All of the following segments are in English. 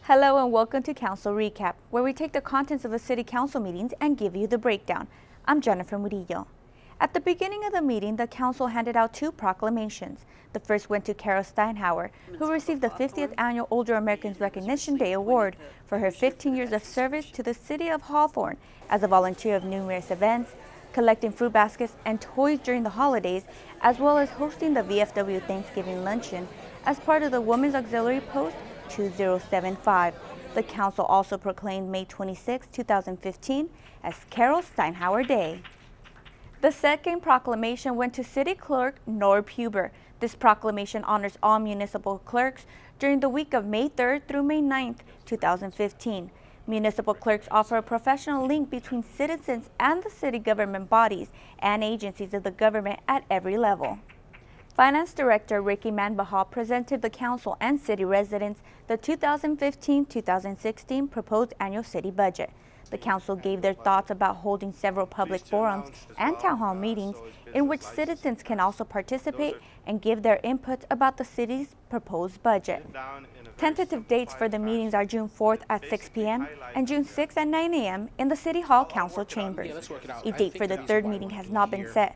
Hello and welcome to Council Recap, where we take the contents of the City Council meetings and give you the breakdown. I'm Jennifer Murillo. At the beginning of the meeting, the Council handed out two proclamations. The first went to Carol Steinhauer, who received the 50th Annual Older Americans Recognition Day Award for her 15 years of service to the City of Hawthorne as a volunteer of numerous events, collecting fruit baskets and toys during the holidays, as well as hosting the VFW Thanksgiving Luncheon as part of the Women's Auxiliary Post 2075. The Council also proclaimed May 26, 2015 as Carol Steinhauer Day. The second proclamation went to City Clerk Norb Huber. This proclamation honors all municipal clerks during the week of May 3rd through May 9th, 2015. Municipal clerks offer a professional link between citizens and the city government bodies and agencies of the government at every level. Finance Director Ricky Manbahal presented the Council and City residents the 2015-2016 proposed annual city budget. The Council gave their thoughts about holding several public forums and town hall meetings in which citizens can also participate and give their input about the city's proposed budget. Tentative dates for the meetings are June 4th at 6 p.m. and June 6th at 9 a.m. in the City Hall Council chambers. A date for the third meeting has not been set.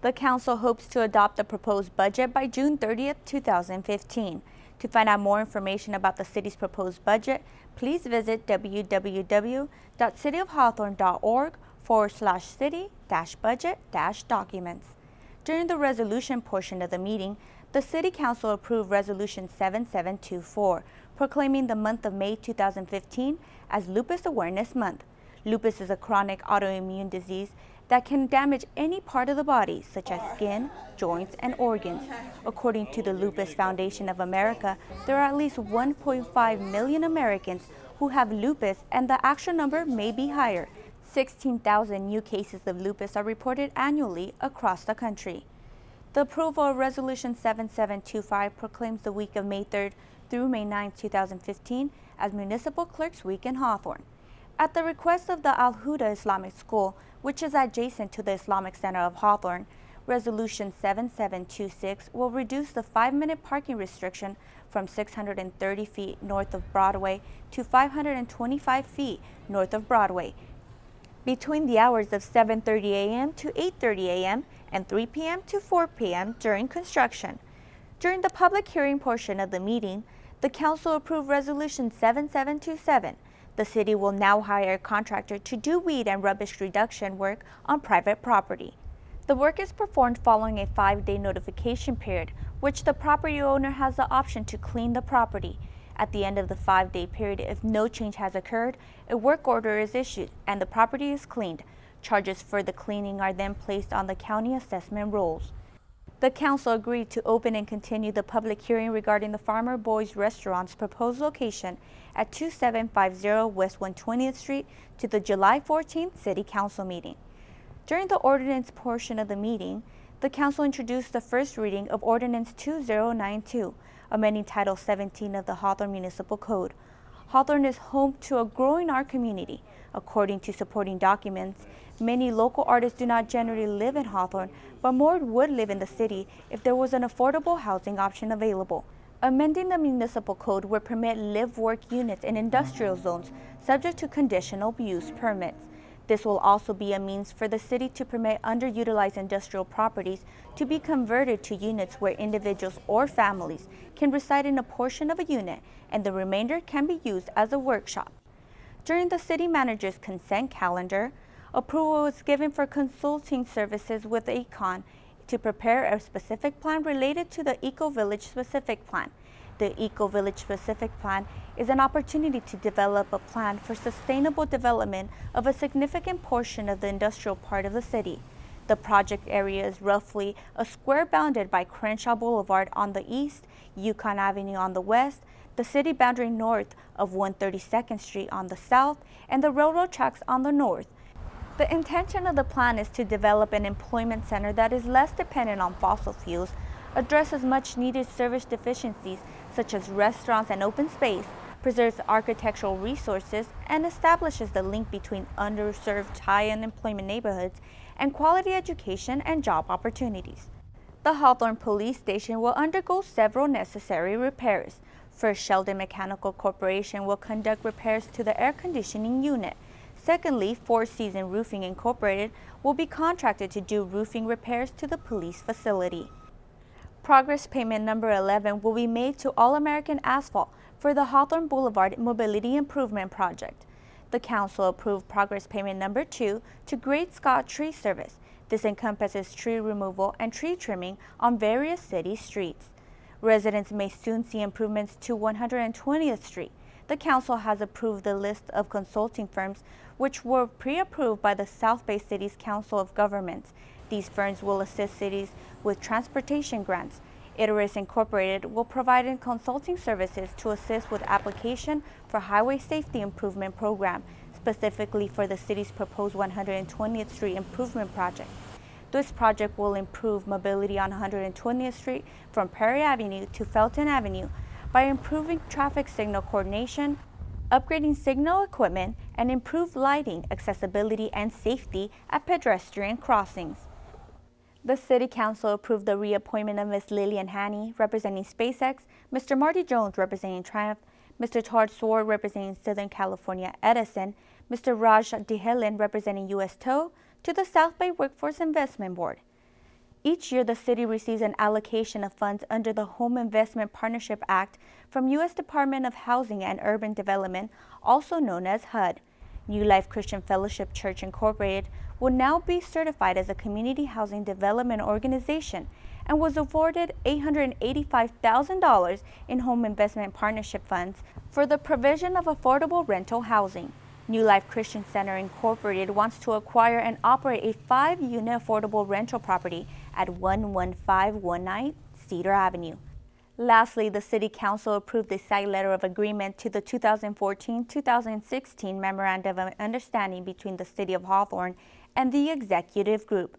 The Council hopes to adopt the proposed budget by June 30th, 2015. To find out more information about the city's proposed budget, please visit www.cityofhawthorne.org/city-budget-documents. During the resolution portion of the meeting, the City Council approved Resolution 7724, proclaiming the month of May 2015 as Lupus Awareness Month. Lupus is a chronic autoimmune disease that can damage any part of the body, such as skin, joints, and organs. According to the Lupus Foundation of America, there are at least 1.5 million Americans who have lupus, and the actual number may be higher. 16,000 new cases of lupus are reported annually across the country. The approval of Resolution 7725 proclaims the week of May 3rd through May 9th, 2015 as Municipal Clerks Week in Hawthorne. At the request of the Al-Huda Islamic School, which is adjacent to the Islamic Center of Hawthorne, Resolution 7726 will reduce the 5-minute parking restriction from 630 feet north of Broadway to 525 feet north of Broadway between the hours of 7:30 a.m. to 8:30 a.m. and 3 p.m. to 4 p.m. during construction. During the public hearing portion of the meeting, the Council approved Resolution 7727. The city will now hire a contractor to do weed and rubbish reduction work on private property. The work is performed following a 5-day notification period, which the property owner has the option to clean the property. At the end of the 5-day period, if no change has occurred, a work order is issued and the property is cleaned. Charges for the cleaning are then placed on the county assessment rolls. The Council agreed to open and continue the public hearing regarding the Farmer Boys Restaurant's proposed location at 2750 West 120th Street to the July 14th City Council meeting. During the ordinance portion of the meeting, the Council introduced the first reading of Ordinance 2092, amending Title 17 of the Hawthorne Municipal Code. Hawthorne is home to a growing art community. According to supporting documents, many local artists do not generally live in Hawthorne, but more would live in the city if there was an affordable housing option available. Amending the municipal code would permit live-work units in industrial zones subject to conditional use permits. This will also be a means for the city to permit underutilized industrial properties to be converted to units where individuals or families can reside in a portion of a unit and the remainder can be used as a workshop. During the city manager's consent calendar, approval was given for consulting services with AECON to prepare a specific plan related to the Eco Village Specific Plan. The Eco Village Specific Plan is an opportunity to develop a plan for sustainable development of a significant portion of the industrial part of the city. The project area is roughly a square bounded by Crenshaw Boulevard on the east, Yukon Avenue on the west, the city boundary north of 132nd Street on the south, and the railroad tracks on the north. The intention of the plan is to develop an employment center that is less dependent on fossil fuels, addresses much needed service deficiencies such as restaurants and open space, preserves architectural resources, and establishes the link between underserved high unemployment neighborhoods and quality education and job opportunities. The Hawthorne Police Station will undergo several necessary repairs. First, Sheldon Mechanical Corporation will conduct repairs to the air conditioning unit. Secondly, Four Seasons Roofing Incorporated will be contracted to do roofing repairs to the police facility. Progress payment number 11 will be made to All-American Asphalt for the Hawthorne Boulevard Mobility Improvement Project. The Council approved progress payment number 2 to Great Scott Tree Service. This encompasses tree removal and tree trimming on various city streets. Residents may soon see improvements to 120th Street. The Council has approved the list of consulting firms which were pre-approved by the South Bay Cities Council of Governments. These firms will assist cities with transportation grants. Iteris Incorporated will provide consulting services to assist with application for Highway Safety Improvement Program, specifically for the city's proposed 120th Street Improvement Project. This project will improve mobility on 120th Street from Perry Avenue to Felton Avenue by improving traffic signal coordination, upgrading signal equipment, and improve lighting, accessibility, and safety at pedestrian crossings. The City Council approved the reappointment of Ms. Lillian Haney, representing SpaceX, Mr. Marty Jones, representing Triumph, Mr. Todd Sword, representing Southern California Edison, Mr. Raj Dihelen, representing U.S. Tow, to the South Bay Workforce Investment Board. Each year, the city receives an allocation of funds under the Home Investment Partnership Act from U.S. Department of Housing and Urban Development, also known as HUD. New Life Christian Fellowship Church Incorporated will now be certified as a community housing development organization and was awarded $885,000 in home investment partnership funds for the provision of affordable rental housing. New Life Christian Center Incorporated wants to acquire and operate a 5-unit affordable rental property at 11519 Cedar Avenue. Lastly, the City Council approved a side letter of agreement to the 2014-2016 Memorandum of Understanding between the City of Hawthorne and the Executive Group.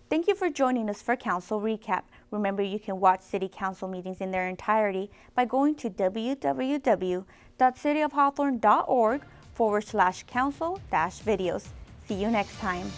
Thank you for joining us for Council Recap. Remember, you can watch City Council meetings in their entirety by going to www.cityofhawthorne.org/council-videos. See you next time.